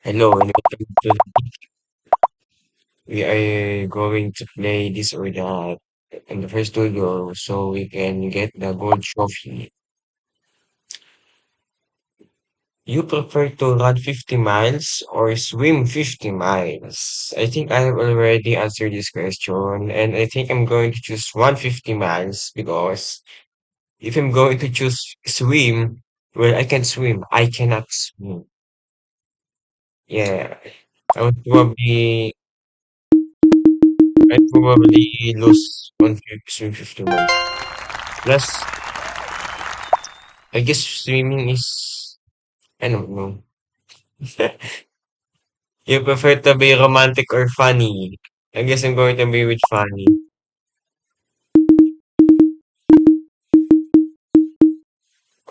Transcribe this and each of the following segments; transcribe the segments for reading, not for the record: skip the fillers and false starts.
Hello and welcome to we are going to play this or that in the first studio so we can get the gold trophy. You prefer to run 50 miles or swim 50 miles? I think I have already answered this question and I think I'm going to choose 150 miles because if I'm going to choose swim, well, I can swim. I cannot swim. Yeah, I would probably I'd probably lose on swim 50 miles. Plus, I guess swimming is, I don't know. You prefer to be romantic or funny? I guess I'm going to be with funny.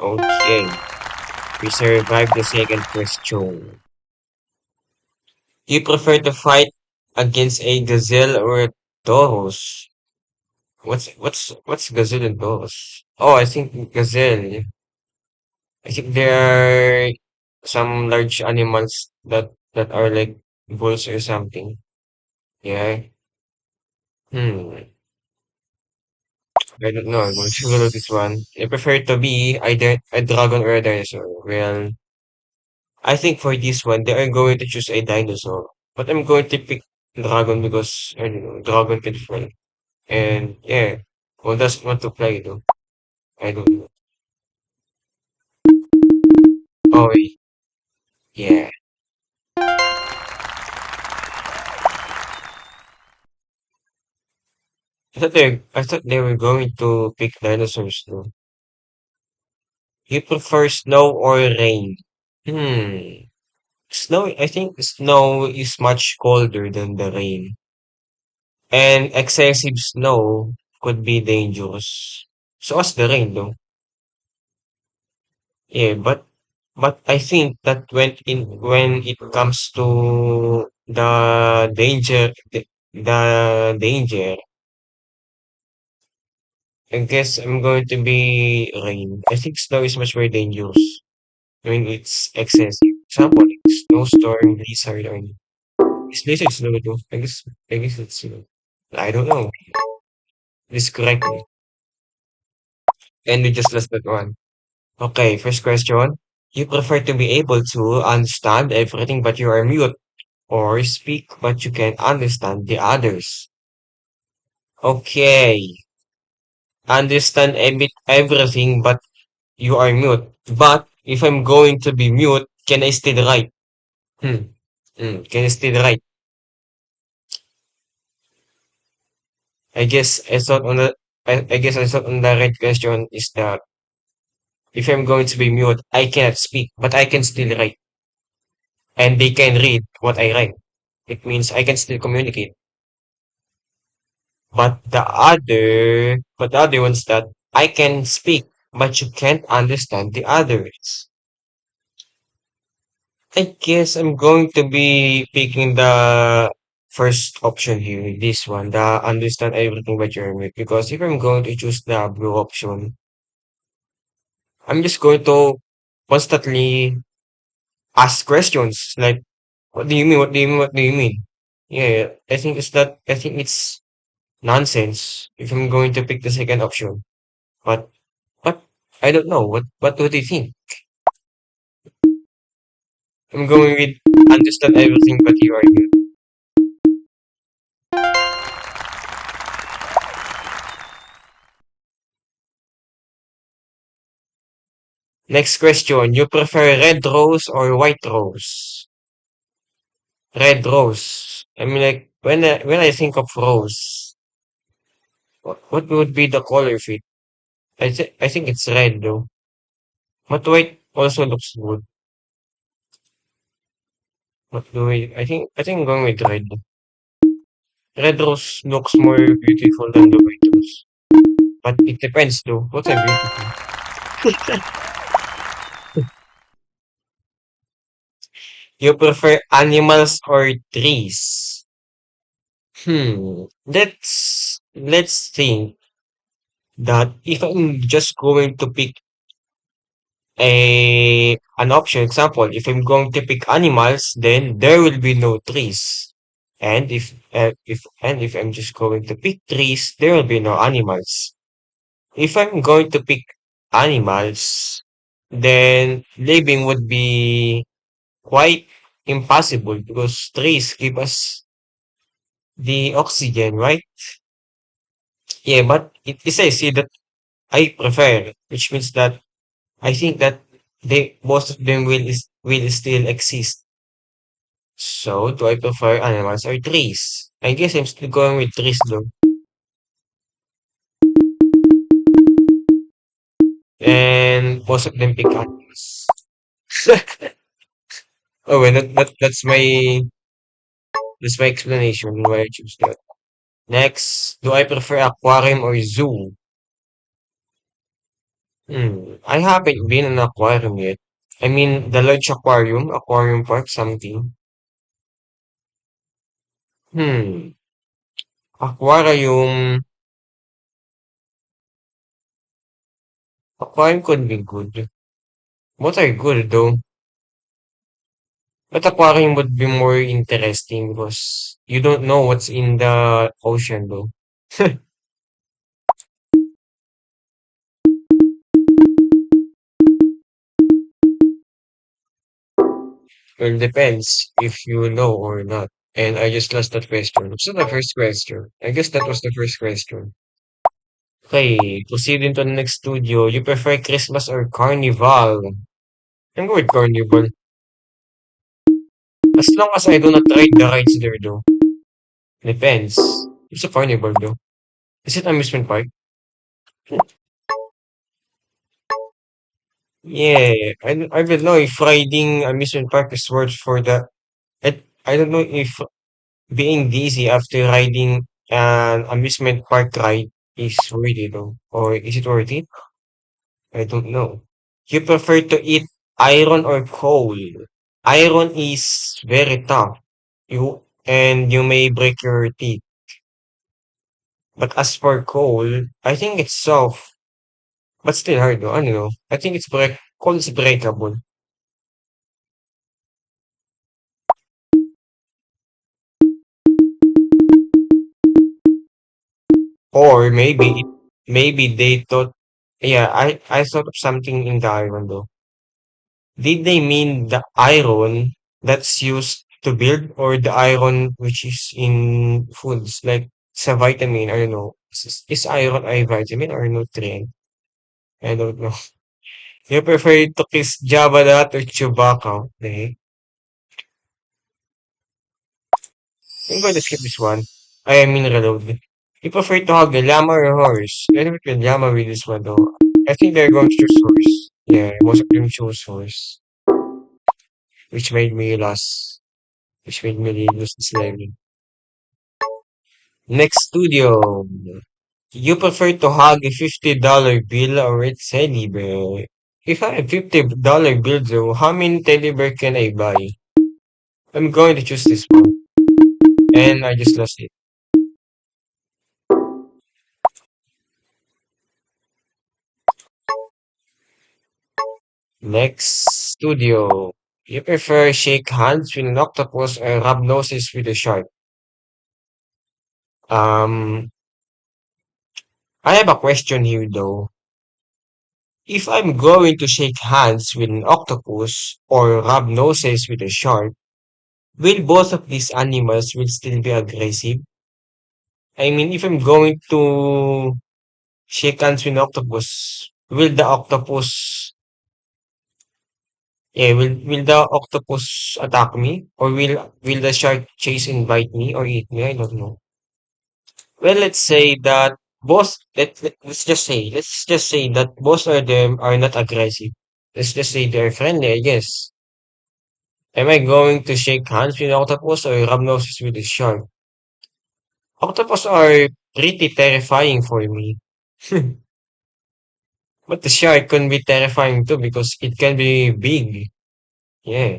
Okay, we survived the second question. You prefer to fight against a gazelle or a taurus? What's gazelle and taurus? Oh, I think gazelle. I think there are some large animals that are like bulls or something. Yeah. Hmm. I don't know. I'm going to follow this one. I prefer to be either a dragon or a dinosaur. Well, I think for this one, they are going to choose a dinosaur. But I'm going to pick dragon because, I don't know, dragon can fly. And yeah, who doesn't want to fly though? I don't know. Oh, yeah. I thought they were going to pick dinosaurs though. You prefer snow or rain? Hmm. Snow, I think snow is much colder than the rain. And excessive snow could be dangerous. So as the rain though. Yeah, but I think that when it comes to the danger, I guess I'm going to be rain. I think snow is much more dangerous when it's excessive. Example, like snowstorm, blizzard, or is blizzard snow too? I guess it's snow. I don't know. Please correct me. And we just lost that one. Okay, first question. You prefer to be able to understand everything but you are mute or speak but you can understand the others? Okay. Understand everything but you are mute. But if I'm going to be mute, can I still write? Hmm. Can I still write? I guess I thought on the I guess I thought on the right question is that if I'm going to be mute, I cannot speak, but I can still write. And they can read what I write. It means I can still communicate. But the other one's that I can speak, but you can't understand the others. I guess I'm going to be picking the first option here, this one, the understand everything but you're mute. Because if I'm going to choose the blue option, I'm just going to constantly ask questions like, what do you mean? What do you mean? What do you mean? Yeah, I think it's nonsense if I'm going to pick the second option. But But I don't know. What do they think? I'm going with understand everything but you are mute. Next question. You prefer red rose or white rose? Red rose. I mean like when I think of rose, what would be the color of it? I think it's red though. But white also looks good. What do I think I'm going with red. Red rose looks more beautiful than the white rose. But it depends though. What's a beautiful? You prefer animals or trees? Let's think that if I'm just going to pick an option. Example, if I'm going to pick animals, then there will be no trees. And if I'm just going to pick trees, there will be no animals. If I'm going to pick animals, then living would be quite impossible because trees give us the oxygen, right? Yeah, but it says here that I prefer, which means that I think that they most of them will still exist. So do I prefer animals or trees? I guess I'm still going with trees though. And most of them pick animals. Oh well, that's my explanation why I choose that. Next, do I prefer aquarium or zoo? I haven't been in an aquarium yet. I mean, the large aquarium, aquarium park, something. Hmm, aquarium, aquarium could be good. Both are good though. But aquarium would be more interesting because you don't know what's in the ocean though. Well, depends if you know or not. And I just lost that question. What's the first question? I guess that was the first question. Okay, proceeding to the next studio. You prefer Christmas or Carnival? I'm going with Carnival. As long as I do not ride the rides there though. Depends. It's a Carnival though. Is it amusement park? Yeah, I don't know if riding amusement park is worth for the. I don't know if being dizzy after riding an amusement park ride is worth it though, or is it worth it? I don't know. You prefer to eat iron or coal? Iron is very tough. You may break your teeth. But as for coal, I think it's soft, but still hard though. I don't know. I think coal is breakable. Or maybe they thought, yeah, I thought of something in the iron though. Did they mean the iron that's used to build or the iron which is in foods like it's a vitamin? I don't know. Is iron a vitamin or nutrient? I don't know. You prefer to kiss Jabba the Hutt or Chewbacca? Okay. I'm going to skip this one. I mean reload. You prefer to hug a llama or a horse? I don't think llama with this one though. I think they're going to choose horse. Yeah, most of them chose horse. Which made me lose. Which made me lose this level. Next studio. You prefer to hug a $50 bill or a teddy bear? If I have $50 bill though, how many teddy bear can I buy? I'm going to choose this one. And I just lost it. Next studio. You prefer shake hands with an octopus or rub noses with a shark? Um, I have a question here though. If I'm going to shake hands with an octopus or rub noses with a shark, will both of these animals will still be aggressive? I mean, if I'm going to shake hands with an octopus, will the octopus attack me? Or will the shark chase and bite me or eat me? I don't know. Well, let's just say that both of them are not aggressive. Let's just say they're friendly, I guess. Am I going to shake hands with an octopus or rub noses with a shark? Octopus are pretty terrifying for me. But the shark can be terrifying too because it can be big. Yeah.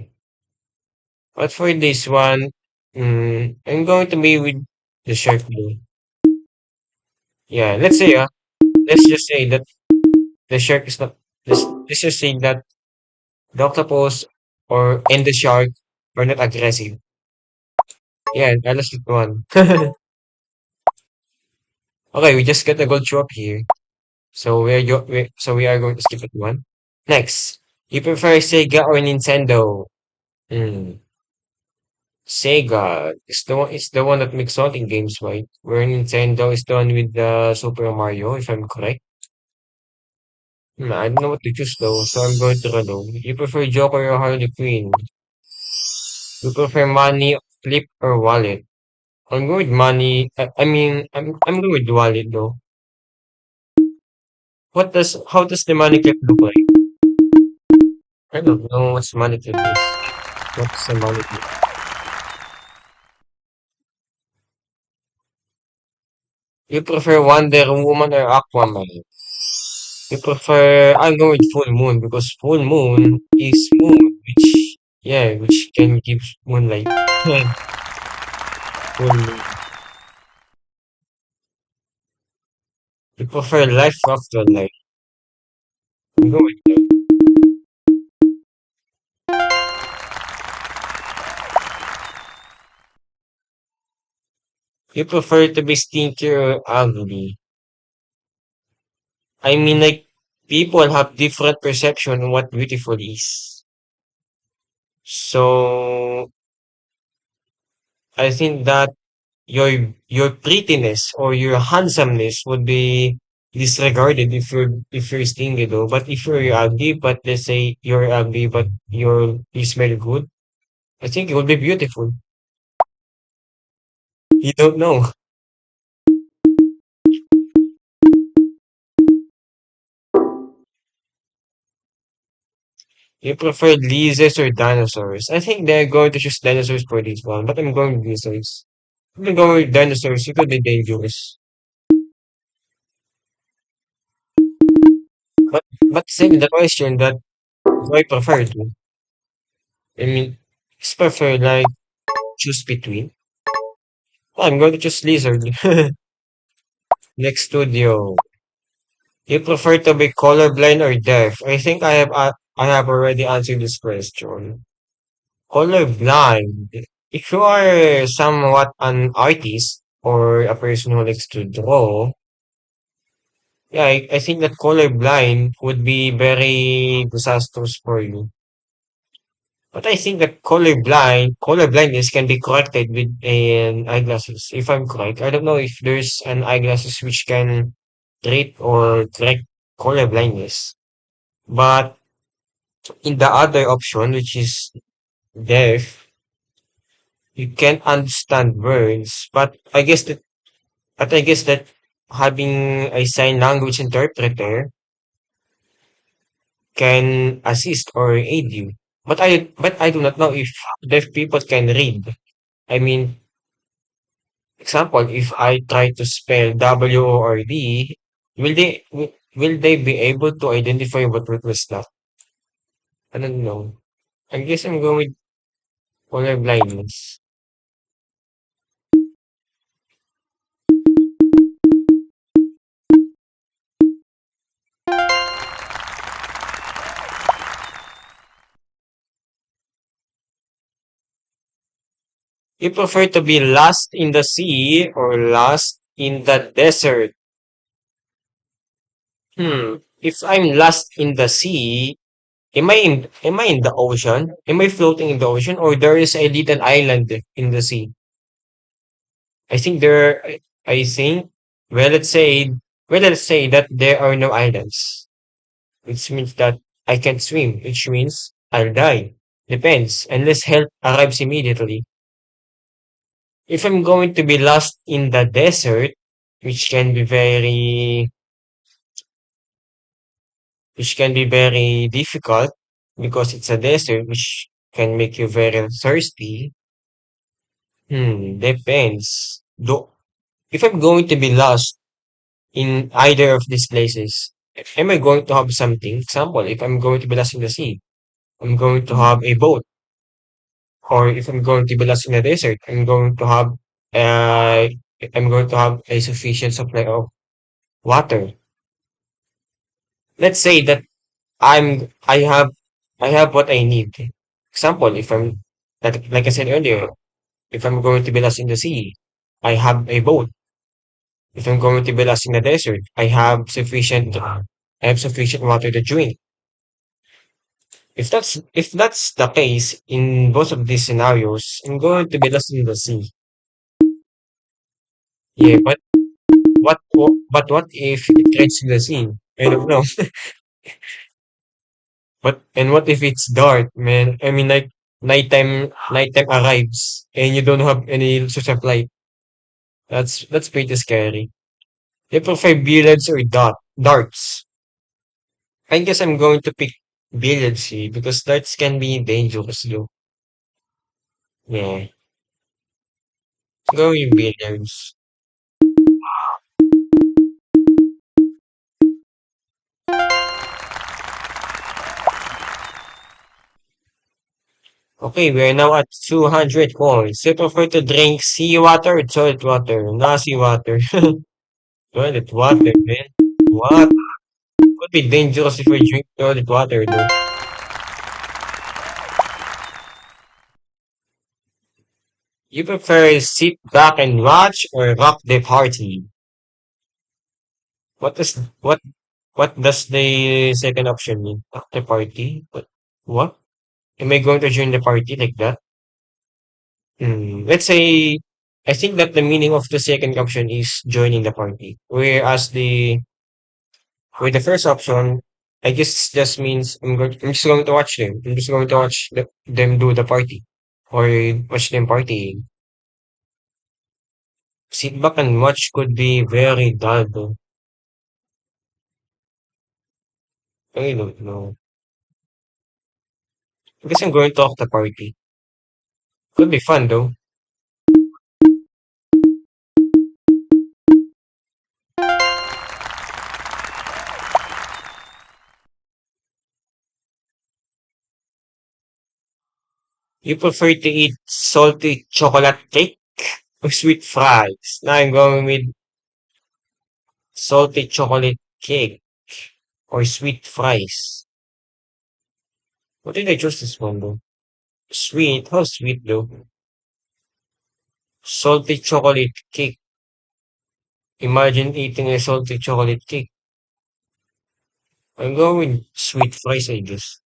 But for this one, I'm going to be with the shark though. Yeah, let's just say that the shark is not let's just say that The octopus or and the shark are not aggressive. Yeah, I lost it one. Okay, we just got a gold drop here. So we are going to skip it one. Next, you prefer Sega or Nintendo? Hmm. Sega is the one that makes Sonic games, right? Where Nintendo is the one with the Super Mario, if I'm correct. I don't know what to choose though, so I'm going to Rado. You prefer Joker or Harley Quinn? You prefer money, flip, or wallet? I'm going with money. I mean, I'm going with wallet though. How does the money clip look like? I don't know what money clip is. What's the money clip? You prefer Wonder Woman or Aquaman? You prefer, I'm going with full moon because full moon is moon, which can give moonlight. Full moon. You prefer life after life. I'm going with life. You prefer to be stinky or ugly. I mean, like, people have different perception on what beautiful is. So, I think that your prettiness or your handsomeness would be disregarded if you're stingy though. But if you're ugly, but let's say you're ugly, but you smell good, I think it would be beautiful. You don't know. You prefer lizards or dinosaurs? I think they're going to choose dinosaurs for this one, but I'm going with lizards. I'm going with dinosaurs. It could be dangerous. But same the question that do I prefer to? I mean, it's prefer like choose between. I'm going to choose lizard. Next studio. You prefer to be colorblind or deaf? I think I have already answered this question. Colorblind. If you are somewhat an artist or a person who likes to draw, yeah, I think that colorblind would be very disastrous for you. But I think that colorblindness can be corrected with an eyeglasses, if I'm correct. I don't know if there's an eyeglasses which can treat or correct colorblindness. But in the other option, which is deaf, you can understand words. But I guess that having a sign language interpreter can assist or aid you. But I do not know if deaf people can read. I mean, example, if I try to spell W-O-R-D, will they be able to identify what word was that? I don't know. I guess I'm going with color blindness. You prefer to be lost in the sea or lost in the desert? If I'm lost in the sea, am I in the ocean? Am I floating in the ocean or there is a little island in the sea? I think there I think well let's say that there are no islands, which means that I can't swim, which means I'll die. Depends, unless help arrives immediately. If I'm going to be lost in the desert, which can be very which can be very difficult because it's a desert which can make you very thirsty. Depends. Though if I'm going to be lost in either of these places, am I going to have something? Example, if I'm going to be lost in the sea, I'm going to have a boat. Or if I'm going to be lost in the desert, uh, I'm going to have a sufficient supply of water. Let's say that I have I have what I need. Example, if I'm like I said earlier, if I'm going to be lost in the sea, I have a boat. If I'm going to be lost in the desert, I have sufficient water to drink. If that's the case in both of these scenarios, I'm going to be lost in the sea. Yeah, but what if it gets in the sea? I don't know. And what if it's dark, man? I mean, like nighttime arrives and you don't have any source of light. That's pretty scary. You prefer billiards or darts? I guess I'm going to pick billiards here because darts can be dangerous though. Yeah, going billiards. Okay, we're now at 200 points. You prefer to drink seawater or toilet water? Not seawater. Toilet water, man. What? Could be dangerous if we drink toilet water though. You prefer sit back and watch or rock the party? What does the second option mean? Rock the party? What? Am I going to join the party like that? Let's say I think that the meaning of the second option is joining the party. Whereas with the first option, I guess just means I'm just going to watch them. I'm just going to watch them do the party. Or watch them partying. Sit back and watch could be very dull though. I don't know. I guess I'm going to off the party. Could be fun though. You prefer to eat salty chocolate cake or sweet fries? Now I'm going with salty chocolate cake or sweet fries. What did I choose this one though? Sweet? How sweet though? Salty chocolate cake. Imagine eating a salty chocolate cake. I'm going with sweet fries, I guess.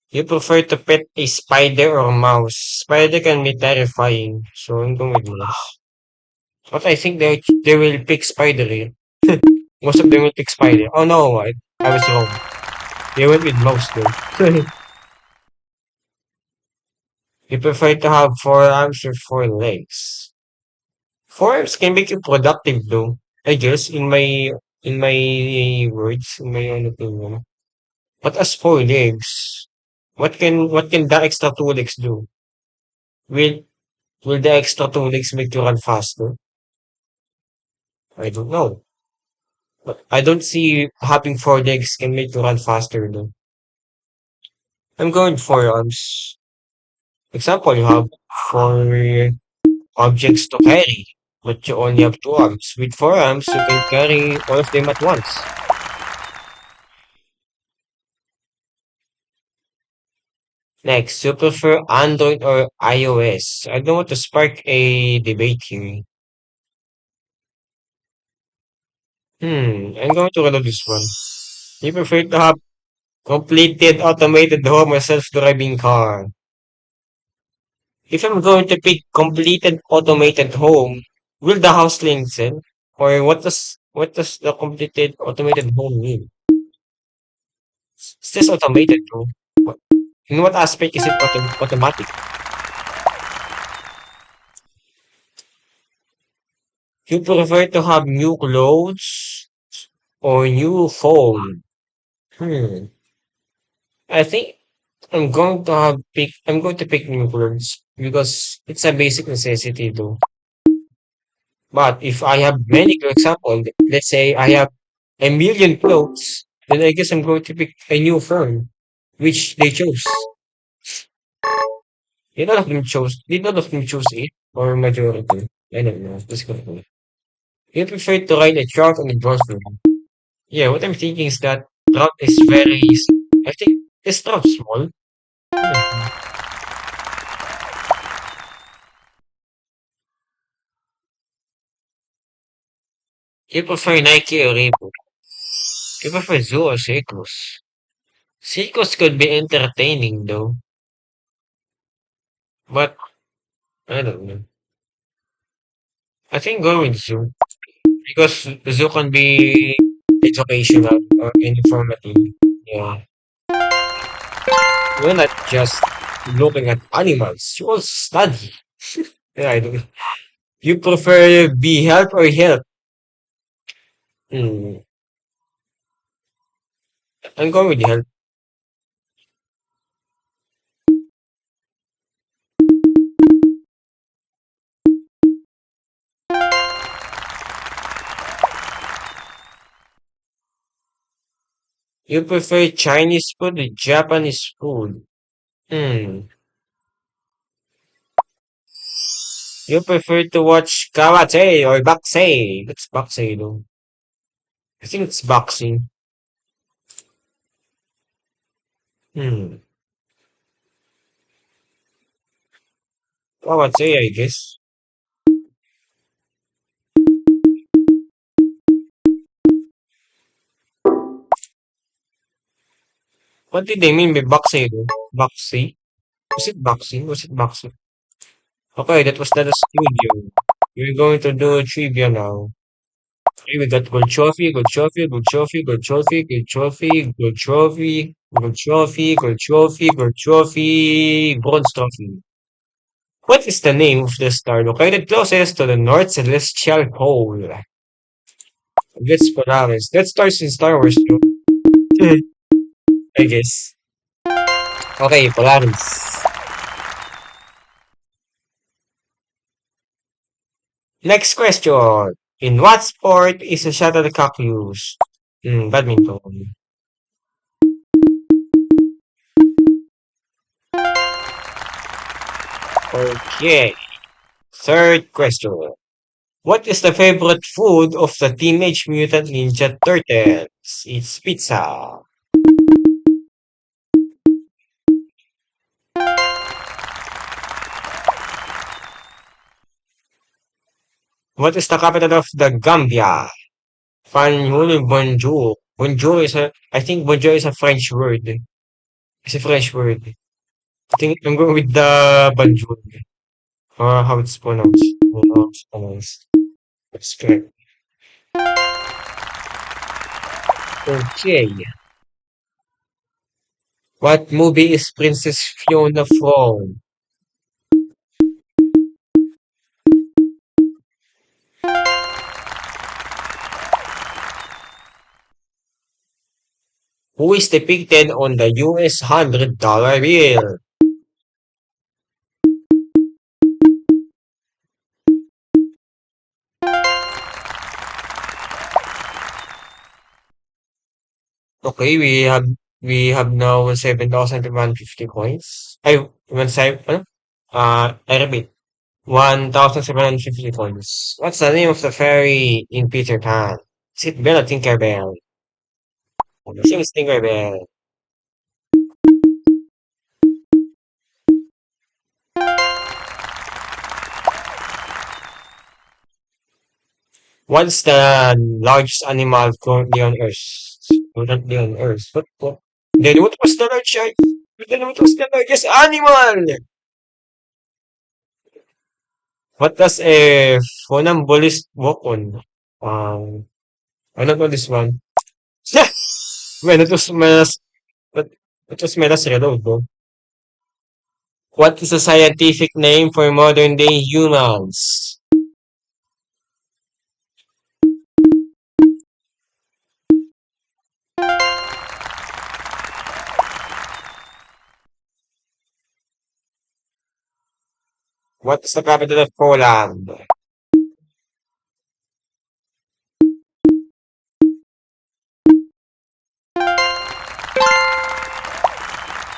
You prefer to pet a spider or mouse? Spider can be terrifying, so I'm going with mouse. But I think they will pick spider here. Most of them will pick spider. Oh no, I was wrong. They went with mouse though. You prefer to have four arms or four legs? Four arms can make you productive though. I guess in my words, in my own opinion. But as four legs, what can the extra two legs do? Will will the extra two legs make you run faster? I don't know. But I don't see having four legs can make you run faster though. I'm going four arms. Example, you have four objects to carry, but you only have two arms. With four arms, you can carry all of them at once. Next, you prefer Android or iOS? I don't want to spark a debate here. I'm going to reload this one. You prefer to have completed automated home or self-driving car? If I'm going to pick completed automated home, will the house link itself? Or what does the completed automated home mean? It's just automated though. In what aspect is it automatic? You prefer to have new clothes or new phone? Hmm. I think I'm going to pick new clothes because it's a basic necessity though. But if I have many, for example, let's say I have a million clothes, then I guess I'm going to pick a new phone, which they chose. Did none of them choose it or majority? I don't know. Let's go. You prefer to ride a trout on a drone? Yeah, what I'm thinking is that trout is I think is trout small? I don't know. You prefer Nike or Reebok? You prefer Zoo or Circus? Circus could be entertaining though, but I don't know. I think go with Zoo because Zoo can be educational or informative. Yeah, you're not just looking at animals; you also study. Yeah, I don't. You prefer be help or help? Hmm. I'm going with help. You prefer Chinese food or Japanese food? Hmm. You prefer to watch karate or boxing? It's boxing, though. I think it's boxing. Hmm. Karate, I guess. What did they mean by boxing, though? Boxing? Was it boxing? Was it boxing? Okay, that was good, you. We're going to do a trivia now. Okay, we got gold trophy, gold trophy, gold trophy, gold trophy, gold trophy, gold trophy, gold trophy, gold trophy, gold trophy, bronze trophy. What is the name of the star located closest to the North Celestial Pole? That's Polaris. That star's in Star Wars too. I guess. Okay, Polaris. Next question. In what sport is a shuttlecock used? Badminton. Okay. Third question. What is the favorite food of the Teenage Mutant Ninja Turtles? It's pizza. What is the capital of the Gambia? Fanjoul Bonjour. Bonjour is I think bonjour is a French word. It's a French word. I think I'm going with the bonjour. Or how it's pronounced. I don't know how it's pronounced. That's correct. Okay. What movie is Princess Fiona from? Who is depicted on the US $100 bill? Okay, we have now 7,750 coins. I one side, ano? I repeat, 1,750 coins. What's the name of the fairy in Peter Pan? Is it Bella Tinkerbell? She was Tinkerbell. What's the largest animal currently on Earth? Currently on Earth. What? Then what was the largest? Then what was the largest animal? What does a funambulist walk on? I don't know this one. Yeah, man, but it was melas reload, What is the scientific name for modern day humans? What is the capital of Poland?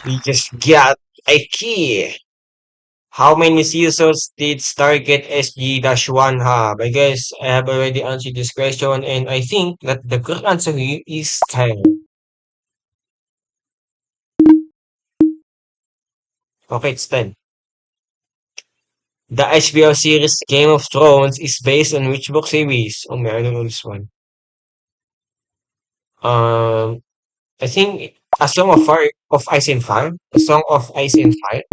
We just got a key. How many seasons did Stargate SG-1 have? I guess I have already answered this question, and I think that the correct answer here is 10. Okay, it's 10. The HBO series Game of Thrones is based on which book series? Oh man, I don't know this one. Um, I think A Song of Fire of Ice and Fire. A Song of Ice and Fire.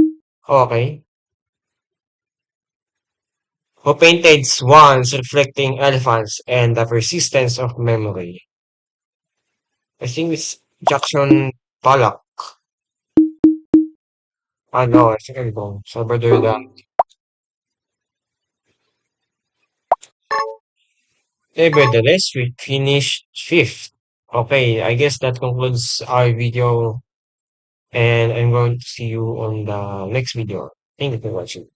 Okay. Who painted swans reflecting elephants and the persistence of memory? I think it's Jackson Pollock. Ah, no, I think I'm wrong. Salvador Dali. Nevertheless, we finished fifth. Okay, I guess that concludes our video, and I'm going to see you on the next video. Thank you for watching.